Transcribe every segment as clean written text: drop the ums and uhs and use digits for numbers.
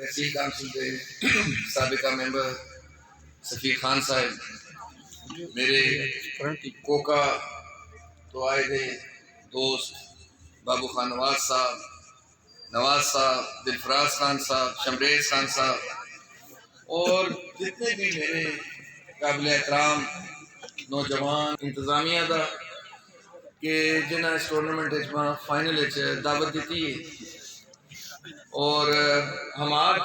तहसील council के साबिका member सफ़ीर खान साहब, मेरे कोका तो आए थे दोस्त बाबू खान नवाज साहब, दिलफराज खान साहब, शमरेज खान साहब और जितने भी मेरे काबिल एहतराम नौजवान इंतजामिया का कि जिन्हें इस टूर्नामेंट फाइनल दावत दी और हम आज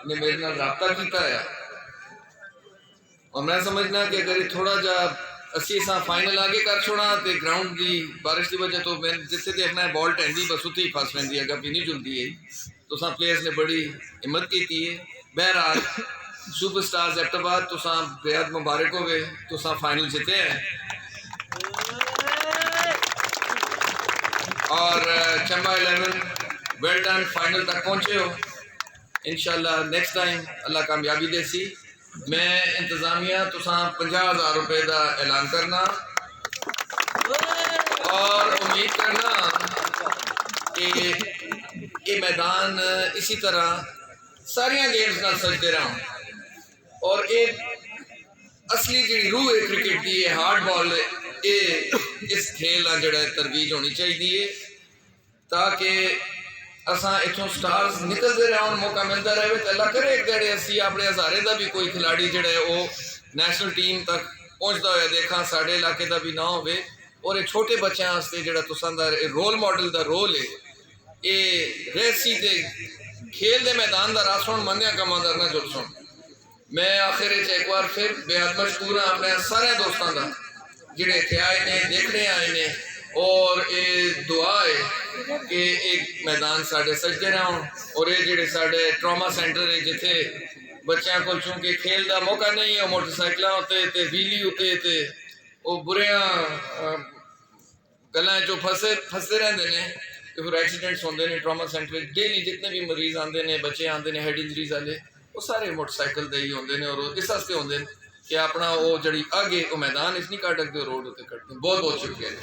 ने मेरे नाल रबता किया है और मैं समझना कि अगर थोड़ा जा असी फाइनल आगे कर छोड़ा तो ग्राउंड की बारिश की वजह तो मैं जिथे देखना है बॉल टहदी बस उत्थे ही फस पैंदी अगर भी नहीं जुलती है। तो प्लेयर्स ने बड़ी हिम्मत की है। बहरहाल सुपर स्टार्स एबटाबाद तो बेहद मुबारक हो गए, तो फाइनल जीते हैं और चंबा 11 वेल डन, फाइनल तक पहुंचे हो। इंशाल्लाह नेक्स्ट टाइम अल्लाह कामयाबी देसी। मैं इंतजामिया तो 50,000 रुपए का ऐलान करना और उम्मीद करना कि ये मैदान इसी तरह सारिया गेम्स ना सजते रहो और एक असली जी रूह है क्रिकेट की हार्ड बॉल इस खेल का जड़ा तरवीज होनी चाहिए ताकि असा इतों स्टार्स निकलते रहो, मौका मिलता रहे तो अल्लाह करे एक जड़े असी अपने हज़ारे का भी कोई खिलाड़ी जड़ा है वो नेशनल टीम तक पहुँचता हुआ देखा, साढ़े इलाके का भी ना हो। और ये छोटे बच्चों वास्ते जड़ा तुसां दा रोल मॉडल का रोल है, ये रेसी के खेल के मैदान का रास होने मंदिया कमादार ना जुल सुन। मैं आखिर एक बार फिर बेहद मशहूर हाँ अपने सारे दोस्तों का जिहड़े इत्थे आए ने देखने आए ने और ये दुआ है कि एक मैदान साढ़े सजदे रहो और ये जिहड़े साढ़े ट्रॉमा सेंटर है जिथे बच्चों को चूंकि खेल का मौका नहीं है, मोटरसाइकिल उत्ते व्हीली उत्ते वो बुरिया गल्लां जो फसते रहते हैं तो फिर एक्सीडेंट्स होंगे ने। ट्रॉमा सेंटर डेली जितने भी मरीज आते हैं, बच्चे आते हैं हेड इंजरीज वाले, वो सारे मोटरसाइकिल दे ही होंगे और इस वास्ते होंगे कि अपना वो जड़ी आगे वो मैदान इस नहीं कट सकते रोड उत्ते कटते। बहुत बहुत शुक्रिया।